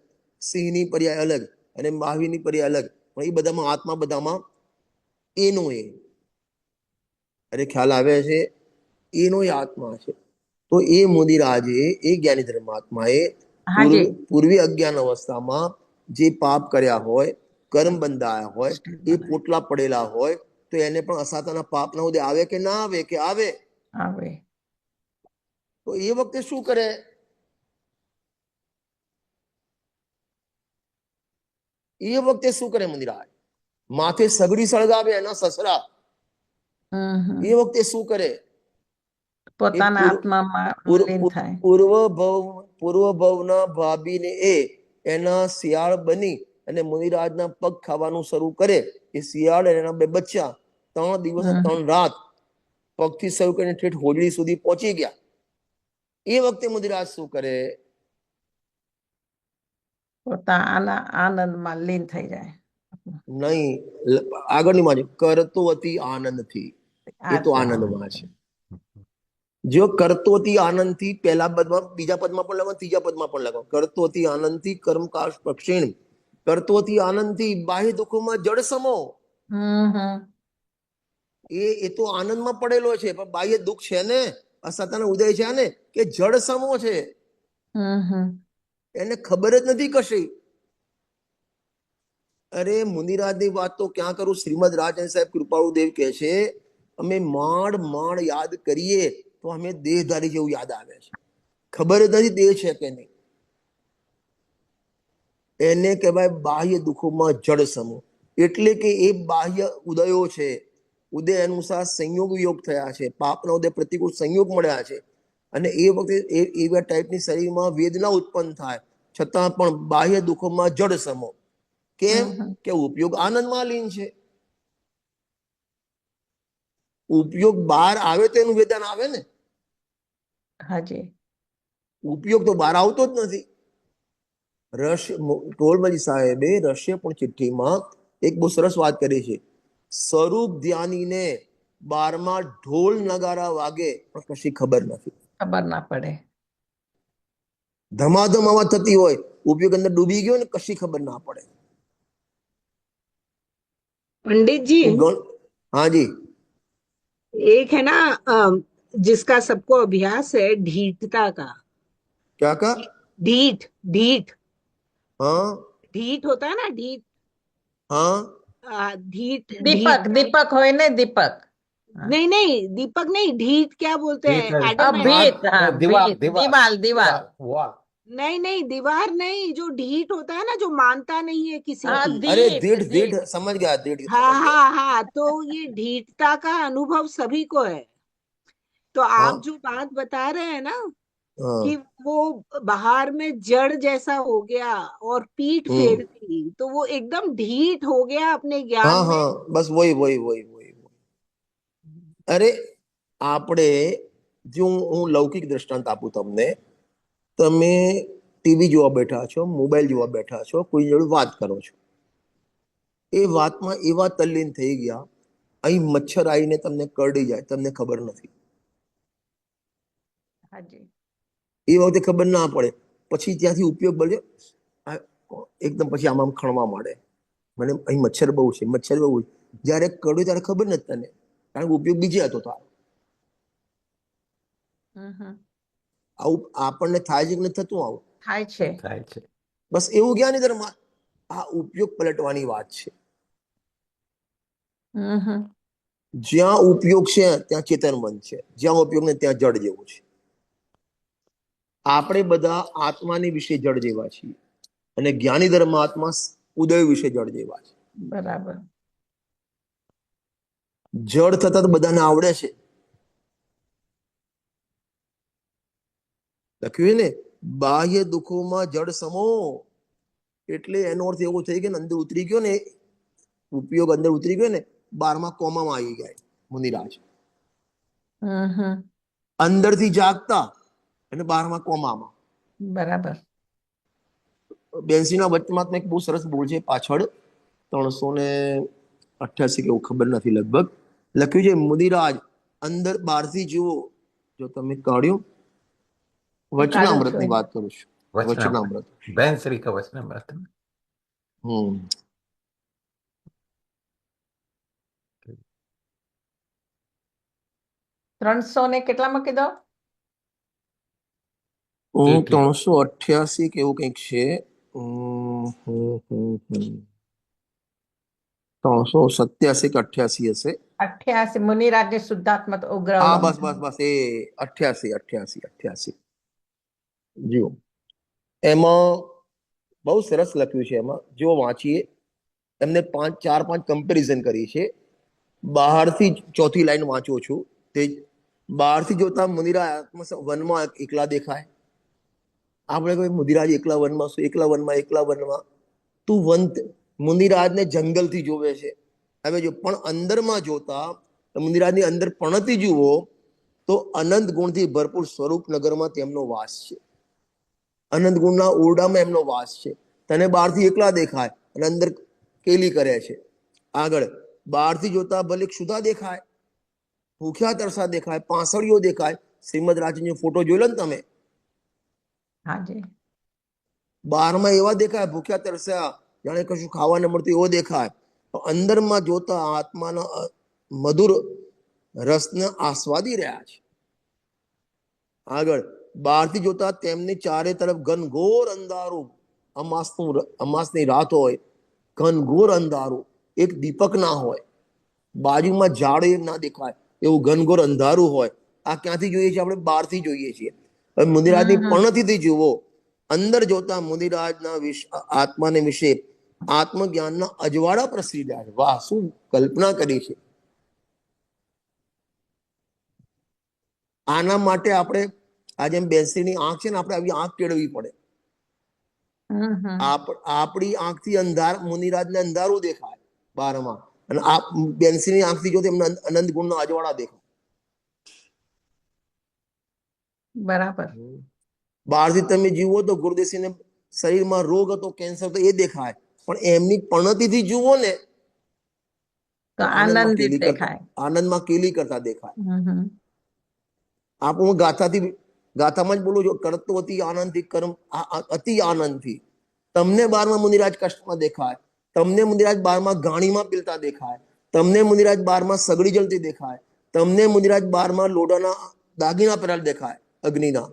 સિંહની પર્યાય અલગ, અને મહાવીરની પર્યાય અલગ, પણ એ બધામાં આત્મા બધામાં એનો એ. અરે ખ્યાલ આવે છે, એનો એ આત્મા છે. તો એ મુનિરાજે, એ જ્ઞાની ધર્માત્માએ પૂર્વી અજ્ઞાન અવસ્થામાં જે પાપ કર્યા હોય, કર્મ બંધાયા હોય, એ પોટલા પડેલા હોય, તો એને પણ અસાતાના પાપના ઉદય આવે કે ના આવે? કે આવે. તો એ વખતે શું કરે? એ વખતે શું કરે મુનિરાજ? માથે સગડી સળગાવે એના સસરા. એ વખતે શું કરે? પોતાના આત્મામાં પૂર્વ ભવના ભાભીને એના શિયાળ બની અને મુનિરાજના પગ ખાવાનું શરૂ કરે. એ શિયાળ અને એના 2 બચ્ચા 3 દિવસ 3 રાત પગથી શરૂ કરીને ઠેઠ હોજડી સુધી પહોંચી ગયા. એ વખતે મુનિરાજ શું કરે? પોતાના આનંદમાં લીન થઈ જાય. નહીં, આગળની માં કરતો અતિ આનંદથી, એ તો આનંદમાં છે. જો કરતો અતિ આનંદથી, પહેલા પદમાં, બીજા પદમાં પણ લખો, ત્રીજા પદમાં પણ લખો, કરતો અતિ આનંદથી કર્મકાશ પ્રક્ષીણ. કરતો અતિ આનંદથી બાહ્ય દુઃખોમાં જડ સમો. એ તો આનંદમાં પડેલો છે, પણ બાહ્ય દુઃખ છે ને, અસતનો ઉદય છે ને કે જળ સમો છે, એને ખબર જ નથી કશી. અરે મુનિરાજની વાત તો ક્યાં કરું, શ્રીમદ રાજન સાહેબ કૃપાળુદેવ કહે છે અમે માંડ માંડ યાદ કરીએ તો અમે દેહધારી જેવું યાદ આવે છે, ખબર જ નથી દેહ છે કે નહીં. એને કહેવાય બાહ્ય દુઃખોમાં જળ સમૂહ. એટલે કે એ બાહ્ય ઉદયો છે, ઉદય અનુસાર સંયોગ યોગ થયા છે, પાપના ઉદય પ્રતિકૂળ સંયોગ મળ્યા છે, અને એ વખતે એવા ટાઈપની શરીરમાં વેદના ઉત્પન્ન થાય, છતાં પણ બાહ્ય દુઃખોમાં જળ સમો. કેમ કે ઉપયોગ આનંદમાં લીન છે. ઉપયોગ બહાર આવે તો એનું વેદન આવે ને, હાજી. ઉપયોગ તો બહાર આવતો જ નથી. ટોલમજી સાહેબે રહસ્ય પણ ચિઠ્ઠીમાં એક બહુ સરસ વાત કરી છે. સ્વરૂપ ધ્યાનીને બારમાં ઢોલ નગારા વાગે પણ કશી ખબર નથી, ખબર ના પડે. ધમાધમ અવાજ થતી હોય, ઉપયોગ અંદર ડૂબી ગયો ને કશી ખબર ના પડે. पंडित जी, हाँ जी, एक है ना जिसका सबको अभ्यास है ढीठता का। क्या का? ढीठ ढीठ हाँ ढीठ होता है ना, ढीठ हाँ ढीठ દીપક ढीठ દીપક હોય ને, દીપક. नहीं नहीं, दीपक नहीं, ढीठ क्या बोलते हैं, ठीक है। एडम ભીત, હા, दीवार ભીત, दीवार દિવાલ દિવાલ. वॉल। नहीं नहीं, दीवार नहीं, जो ढीठ होता है ना, जो मानता नहीं है किसी हाँ, की। अरे દીઠ, दीढ़ दीढ़ દીઠ. समझ गया, दीढ़ हाँ समझ गया. हाँ हाँ, तो ये ढीठता का अनुभव सभी को है। तो हाँ आप जो बात बता रहे हैं ना हाँ कि वो बाहर में जड़ जैसा हो गया और पीठ फेर दी, तो वो एकदम ढीठ हो गया अपने ज्ञान हाँ में। हाँ, बस वही वही वही वही. અરે આપણે જો હું લૌકિક દ્રષ્ટાંત આપું તમને, તમે ટીવી જોવા બેઠા છો, મોબાઈલ જોવા બેઠા છો, કોઈ જોડે વાત કરો છો, એ વાતમાં એવા તલ્લીન થઈ ગયા, અહીં મચ્છર આવીને તમને કરડી જાય, તમને ખબર નથી. હાજી. એ વખતે ખબર ના પડે, પછી ત્યાંથી ઉપયોગ બળ્યો એકદમ, પછી આમ ખણવા માંડે, મને અહીં મચ્છર બહુ છે, મચ્છર બહુ છે. જયારે કરડ્યું ત્યારે ખબર નથી તને, કારણ કે ઉપયોગ બીજે હતો તારો. આવું આપણને થાય છે કે નથી થતું આવું? થાય છે. થાય છે. બસ એવું જ્ઞાની ધર્મ, આ ઉપયોગ પલટવાની વાત છે. જ્યાં ઉપયોગ છે ત્યાં ચેતન મન છે, જ્યાં ઉપયોગ ને ત્યાં જડ જેવું છે. આપણે બધા આત્માની વિશે જડ જેવા છીએ, અને જ્ઞાની ધર્મ આત્મા ઉદય વિશે જડ જેવા છે. બરાબર. જડ થતા તો બધાને આવડે છે. લખ્યું ને બાહ્ય દુઃખોમાં જડ સમો, એટલે એનો અર્થ એવો થઈ ગયો ને, અંદર ઉતરી ગયો ને ઉપયોગ, અંદર ઉતરી ગયો ને 12મા કોમામાં આવી ગયા મુનિરાજ. અંદરથી જાગતા અને 12મા કોમામાં. બરાબર. બેન્સીના વચનામાં એક બહુ સરસ બોલ છે, પાછળ 388 કે એવું ખબર નથી, લગભગ લખ્યું છે મુનિરાજ અંદર બહારથી જુઓ. જો તમે કાઢ્યું, વચનામૃત ની વાત કરું છું, વચનામૃત. બેન શ્રી કા વચનામૃત. 300 ને કેટલામાં કીધો? 388 કે એવું કંઈક છે. 387 કે 88 હશે. 88 મુનિરાજની શુદ્ધાત્મા ઉગ્ર. હા બસ બસ બસ, એ 88. જુઓ એમાં બહુ સરસ લખ્યું છે. એમાં જો વાંચીએ, એમને 4-5 કમ્પેરિઝન કરી છે. બહારથી ચોથી લાઈન વાંચું છું. તે બહારથી જોતા મુનિરાજ વનમાં એકલા દેખાય. આપણે કોઈ મુનિરાજ એકલા વનમાં શું, એકલા વનમાં તું વન મુનિરાજને જંગલથી જોવે છે. હવે જો પણ અંદરમાં જોતા મુનિરાજની અંદર પણથી જુઓ તો અનંત ગુણથી ભરપૂર સ્વરૂપ નગરમાં તેમનો વાસ છે. અનંત ગુણના ઓરડામાં એમનો વાસ છે. તને બહારથી એકલા દેખાય અને અંદર કેલી કરે છે. આગળ બહારથી જોતા ભલે ક્ષુધા દેખાય, ભૂખ્યા તરસા દેખાય, પાંસળીઓ દેખાય. શ્રીમદ રાજનો ફોટો જોઈ લો ને તમે, હાજી. 12માં એવા દેખાય, ભૂખ્યા તરસ્યા, જાણે કશું ખાવા ન મળતું એવો દેખાય. અંદરમાં જોતા આત્માના મધુર રસને આસ્વાદી રહ્યા છે. આગળ બહારથી જોતા તેમની ચારે તરફ ઘનઘોર અંધારું, અમાસની રાત હોય, ઘનઘોર અંધારું, એક દીપક ના હોય, બાજુમાં ઝાડ ના દેખાય એવું ઘનઘોર અંધારું હોય. આ ક્યાંથી જોઈએ છીએ? આપણે બહારથી જોઈએ છીએ. હવે મુનિરાજની પણથીથી જુઓ, અંદર જોતા મુનિરાજના આત્માને વિશે આત્મજ્ઞાનના અજવાળા પ્રસરી રહ્યા છે. વાહ, શું કલ્પના કરી છે! આના માટે આપણે આ જેમ બેસીની આંખ છે ને, આપણે આવી આંખ કેળવવી પડે. આપણી આંખથી મુનિરાજને અંધારું દેખાય બારમાં, અને આ બેન્સીની આંખથી જો તેમને અનંત ગુણના અજવાળા દેખાય. બરાબર. બહારથી તમે જુઓ તો ગુરુદેવસિંહને શરીરમાં રોગ હતો, કેન્સર તો એ દેખાય, પણ એમની પણતીથી જુઓ ને તો આનંદિત દેખાય, આનંદમાં કેલી કરતા દેખાય. હું ગાથામાં જ બોલું છું, કરતો અતિ આનંદથી, કર્મ અતિ આનંદથી. તમને 12માં મુનિરાજ કષ્ટમાં દેખાય, તમને મુનિરાજ 12માં ગાણીમાં પીલતા દેખાય, તમને મુનિરાજ 12માં સગડી જલતી દેખાય, તમને મુનિરાજ 12માં લોઢાના દાગીના પહેરેલ દેખાય અગ્નિના,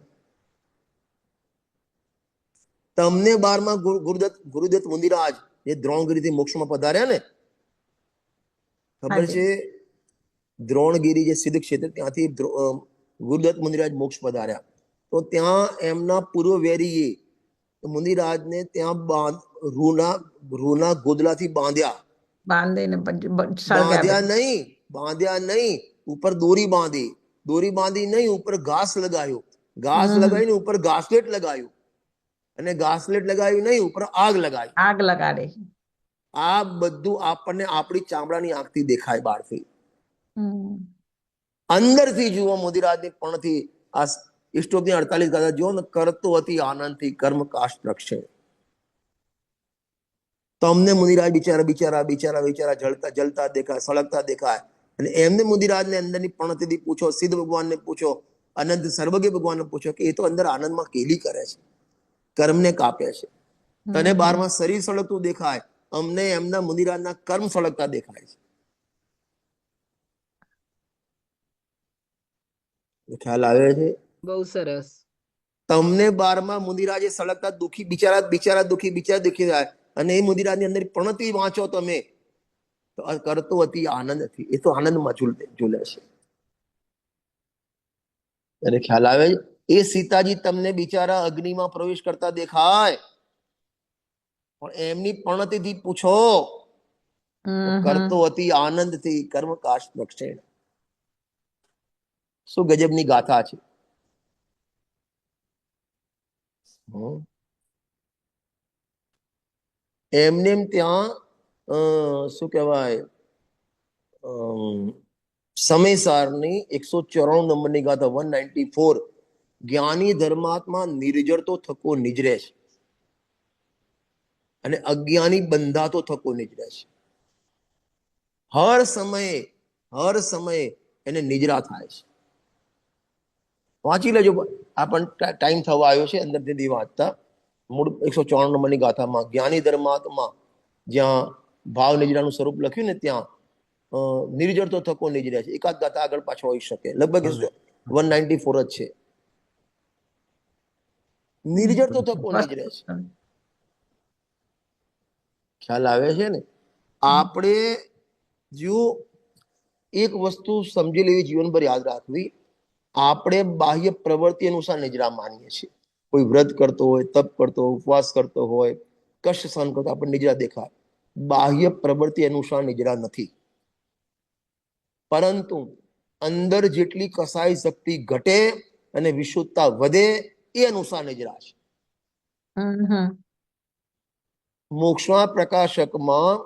તમને 12માં ગુરુદત્ત મુનિરાજ જે દ્રોણગીરીથી મોક્ષમાં પધાર્યા ને, ખબર છે? દ્રોણગીરી જે સિદ્ધ ક્ષેત્ર, ત્યાંથી ગુરુદત્ત મુનિરાજ મોક્ષ પધાર્યા. તો ત્યાં એમના પૂર્વવેરીએ મુનિરાજને ત્યાં રૂના ગોદલાથી બાંધ્યા નહીં, ઉપર દોરી બાંધી નહીં, ઉપર ઘાસ લગાયો, ઘાસ લગાવીને ઉપર ઘાસલેટ લગાયું, અને ઘાસલેટ લગાવ્યું નહીં, ઉપર આગ લગાડી. આ બધું આપણને આપણી ચામડાની આંખથી દેખાય બહારથી. અંદરથી જુઓ મુનિરાજની પણથી આ ઇષ્ટોપની 48 ગાથા જુઓ ને, કરતો અતિ આનંદથી કર્મ કાશ રક્ષે. તમને મુનિરાજ બિચારા જલતા દેખાય, સળગતા દેખાય, અને એમને મુનિરાજને અંદરની પણથી પૂછો, સિદ્ધ ભગવાનને પૂછો, અનંત સર્વજ્ઞ ભગવાનને પૂછો કે એ તો અંદર આનંદમાં કેલી કરે છે, કર્મને કાપે છે. તને 12માં શરીર સળગતું દેખાય, અમને એમના મુનિરાજના કર્મ સળગતા દેખાય છે. ખ્યાલ આવે છે? બહુ સરસ. તમને 12માં મુનિરાજે સળગતા દુખી બિચારા દુખી થાય, અને એ મુનિરાજની અંદર પણતી વાંચો તમે તો કરતો અતિ આનંદ હતી, એ તો આનંદમાં ઝૂલે છે. અને ખ્યાલ આવે? એ સીતાજી તમને બિચારા અગ્નિમાં પ્રવેશ કરતા દેખાય, પણ એમની પણતીથી પૂછો, કરતો અતિ આનંદથી કર્મ કાશ રક્ષે. શું ગજબની ગાથા છે! એમને ત્યાં શું કહેવાય, સમયસારની 194 નંબરની ગાથા 194, જ્ઞાની ધર્માત્મા નિર્જરતો થકો નિજરે છે, અને અજ્ઞાની બંધાતો થકો નિજરે છે. હર સમયે એને નિજરા થાય છે. વાંચી લેજો, આ પણ ટાઈમ થવા આવ્યો છે અંદરથી વાંચતા. મૂળ 194 નંબરની ગાથામાં જ્ઞાની ધર્માત્મા જ્યાં ભાવ નિજરાનું સ્વરૂપ લખ્યું ને, ત્યાં નિર્જરતો થકો નિજરે છે. એકાદ ગાથા આગળ પાછળ હોઈ શકે, લગભગ 194 જ છે. નિર્જરતો થકો નિજરે છે. ખ્યાલ આવે છે ને? આપણે જો એક વસ્તુ સમજી લેવી, જીવનભર યાદ રાખવી, આપણે બાહ્ય પ્રવૃત્તિ અનુસાર નિજરા માનીએ છીએ. કોઈ વ્રત કરતો હોય, તપ કરતો હોય, ઉપવાસ કરતો હોય, કષ્ટ સહન કરતો, આપણે નિજરા દેખાય. બાહ્ય પ્રવૃત્તિ અનુસાર નિજરા નથી, પરંતુ અંદર જેટલી કસાઈ શક્તિ ઘટે અને વિશુદ્ધતા વધે એ અનુસાર નિજરા છે. મોક્ષના પ્રકાશકમાં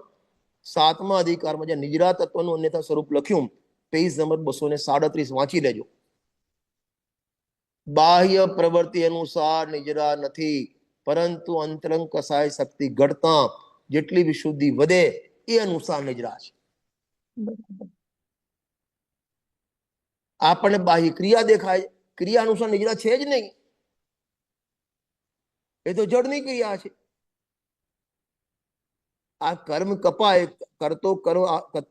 7મા અધિકારમાં જે નિજરા તત્વનું અન્યથા સ્વરૂપ લખ્યું, પેજ નંબર 237 વાંચી લેજો. બાહ્ય પ્રવૃત્તિ અનુસાર નિજરા નથી, પરંતુ અંતરંગ કસાય શક્તિ ઘટતા જેટલી વિશુદ્ધિ વધે એ અનુસાર નિજરા છે. આપણને બાહ્ય ક્રિયા દેખાય, ક્રિયા અનુસાર નિજરા છે જ નહીં, એ તો જડની ક્રિયા છે. આ કર્મ કપાય, કરતો કરો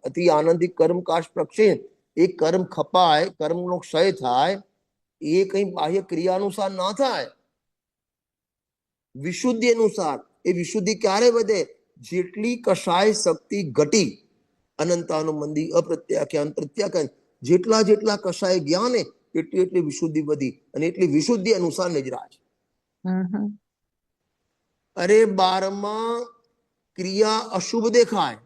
અતિ આનંદથી કર્મ કાશ પ્રક્ષે, એ કર્મ ખપાય, કર્મનો ક્ષય થાય, એ કઈ બાહ્ય ક્રિયા અનુસાર ના થાય, વિશુદ્ધિ અનુસાર. એ વિશુદ્ધિ ક્યારે વધે? જેટલી કષાય શક્તિ ઘટી, અનંતાનુમંદી, અપ્રત્યાખ્યાન, પ્રત્યાખ્યાન, જેટલા જેટલા કષાય ગયા ને એટલી એટલી વિશુદ્ધિ વધી, અને એટલી વિશુદ્ધિ અનુસાર નિજરાજ. અરે 12માં ક્રિયા અશુભ દેખાય,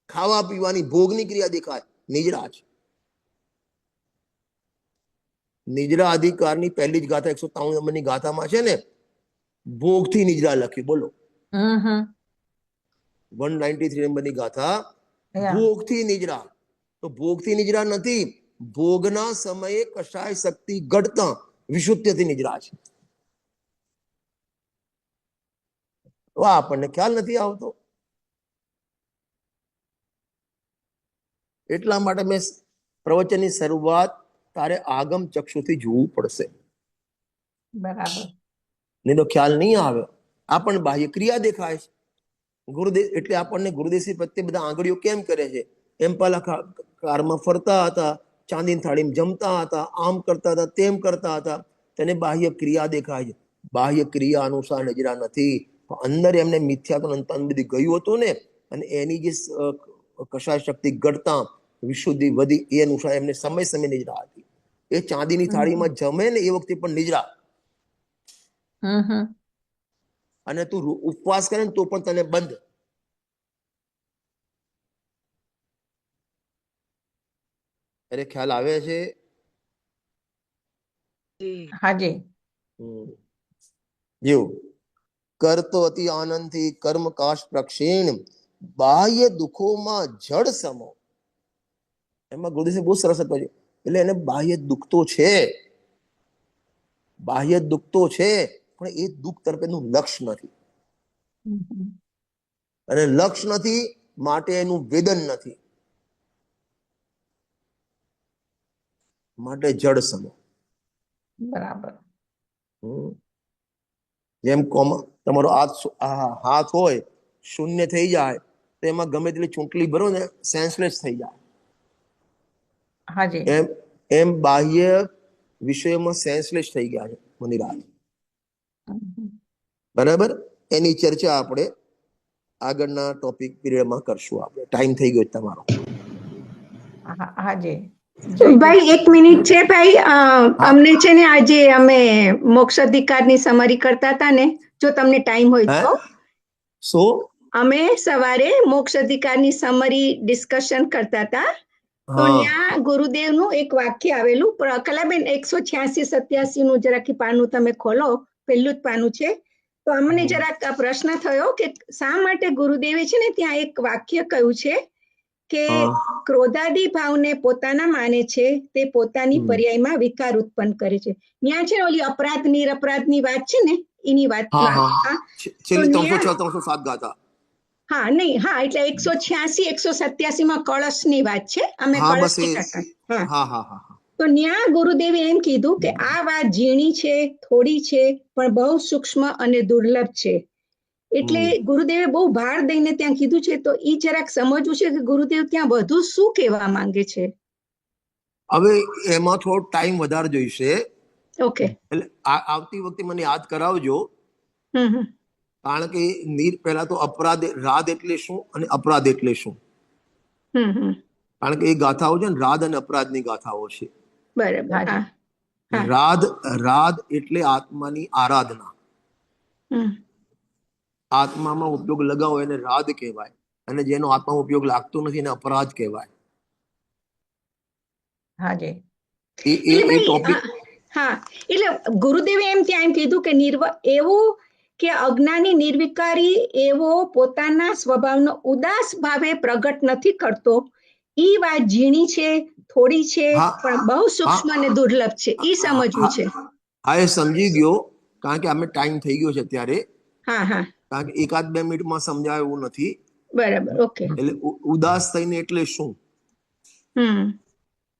ખાવા પીવાની ભોગની ક્રિયા દેખાય, નિજરાજ. નિજરા અધિકારની પહેલી જ ગાથા 153 નંબરની ગાથામાં છે ને, ભોગથી નિજરા લખ્યું. બોલો, 193 નંબરની ગાથા, ભોગથી નિજરા. તો ભોગથી નિજરા નથી, ભોગના સમયે કશાય શક્તિ ઘટતા વિશુદ્ધથી નિજરા છે. આપણને ખ્યાલ નથી આવતો. એટલા માટે મેં પ્રવચનની શરૂઆત તારે આગમ ચક્ષુથી જોવું પડશે, બરાબર. નહીં તો ખ્યાલ નહીં આવે. આપણને બાહ્ય ક્રિયા દેખાય છે ગુરુદેવ, એટલે આપણને ગુરુદેવશ્રી પ્રત્યે બધા આંગળીઓ કેમ કરે છે? એમ પેલા કારમાં ફરતા હતા, ચાંદીની થાળીમાં જમતા હતા, આમ કરતા હતા, તેમ કરતા હતા, તેને બાહ્ય ક્રિયા દેખાય છે. બાહ્ય ક્રિયા અનુસાર નજરા નથી, અંદર એમને મિથ્યાત્વ અંતન બધી ગયું હતું ને, અને એની જે કશાય શક્તિ ઘટતા વિશુદ્ધિ વધી, એ અનુસાર એમને સમય સમય નિજરા હતી. એ ચાંદીની થાળીમાં જમે ને એ વખતે પણ નિજરા. અને તું ઉપવાસ કરે ને તો પણ તને બંધ. અરે ખ્યાલ આવે છે? હાજી. જેવું કરતો અતિ આનંદથી કર્મકાશ પ્રક્ષીણ, બાહ્ય દુઃખોમાં જડ સમો. એમાં ગુરુદેવ બહુ સરસ હતું. એટલે એને બાહ્ય દુઃખ તો છે, બાહ્ય દુઃખ તો છે, પણ એ દુઃખ તરફ એનું લક્ષ નથી, અને લક્ષ નથી માટે એનું વેદન નથી, માટે જડ સમો. બરાબર. જેમ તમારો હાથ હોય, શૂન્ય થઈ જાય તો એમાં ગમે તેટલી ચૂંટલી ભરો ને સેન્સલેસ થઈ જાય. હાજી. એમ બાહ્ય વિષયોમાં સેન્સલેસ થઈ ગયા છે મુનિરાજ. બરાબર. એની ચર્ચા આપણે આગળના ટોપિક પીરિયડમાં કરશું. આપણે ટાઈમ થઈ ગયો તમારો. હાજી. ભાઈ 1 મિનિટ છે ભાઈ, અમને છે ને આજે અમે મોક્ષ અધિકારની સમરી કરતા હતા ને, જો તમને ટાઈમ હોય તો. સો અમે સવારે મોક્ષ અધિકારની સમરી ડિસ્કશન કરતા હતા, તો ત્યાં ગુરુદેવનું એક વાક્ય આવેલું. કલાબેન 186-87 નું જરાક પાનું તમે ખોલો, પહેલું જ પાનું છે. તો અમને જરાક પ્રશ્ન થયો કે શા માટે ગુરુદેવે છે ને ત્યાં એક વાક્ય કહ્યું છે કે ક્રોધાદી ભાવને પોતાના માને છે તે પોતાની પર્યાયમાં વિકાર ઉત્પન્ન કરે છે. ત્યાં છે ને ઓલી અપરાધ નિરપરાધની વાત છે ને, એની વાત. હા નહીં, હા, એટલે 186-187 માં કળશની વાત છે. અમે કળશ. તો ન્યા ગુરુદેવે એમ કીધું કે આ વાત ઝીણી છે, થોડી છે, પણ બહુ સૂક્ષ્મ અને દુર્લભ છે. એટલે ગુરુદેવે બહુ ભાર દઈને ત્યાં કીધું છે. તો ઈ જરાક સમજવું છે કે ગુરુદેવ ત્યાં વધુ શું કહેવા માંગે છે. હવે એમાં થોડો ટાઈમ વધારે જોઈશે. ઓકે. એટલે આવતી વખતે મને યાદ કરાવજો. કારણ કે પહેલા તો અપરાધ, રાદ એટલે શું અને અપરાધ એટલે શું? કારણ કે એ ગાથાઓ છે ને, રાદ અને અપરાધની ગાથાઓ છે. બરાબર. રાદ એટલે આત્માની આરાધના. આત્મામાં ઉપયોગ લગાવો એને રાદ કહેવાય, અને જેનો આત્મામાં ઉપયોગ લાગતો નથી એને અપરાધ કહેવાય. હાજી. એ ટોપિક. હા, એટલે ગુરુદેવે એમ ત્યાં એમ કીધું કે એવું કે અજ્ઞાની નિર્વિકારી એવો પોતાના સ્વભાવનો ઉદાસ ભાવે પ્રગટ નથી કરતો. ઈ વાત ઝીણી છે, થોડી છે, પણ બહુ સૂક્ષ્મ અને દુર્લભ છે. ઈ સમજવું છે. હા, એ સમજી ગયો. કારણ કે અમે ટાઈમ થઈ ગયો છે અત્યારે. કારણ કે 1-2 મિનિટમાં સમજાય એવું નથી. બરાબર. ઓકે. એટલે ઉદાસ થઈને એટલે શું?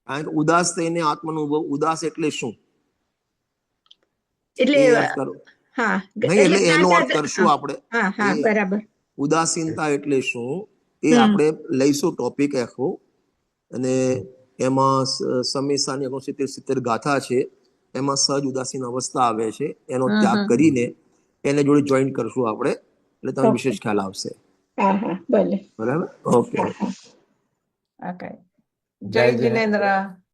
કારણ કે ઉદાસ થઈને આત્માનુભવ, ઉદાસ એટલે શું? એટલે એનો અર્થ કરશું આપણે. બરાબર. ઉદાસીનતા એટલે શું એ આપણે લઈશું ટોપિક આખો. અને એમાં સમીસાની 69 ગાથા છે, એમાં સહજ ઉદાસીન અવસ્થા આવે છે, એનો ત્યાગ કરીને એને જોડે જોઈન કરશું આપણે, એટલે તમને Okay. વિશેષ ખ્યાલ આવશે. હા હા ભલે બરાબર? ઓકે. હા હા ઓકે. જય જિનેન્દ્ર.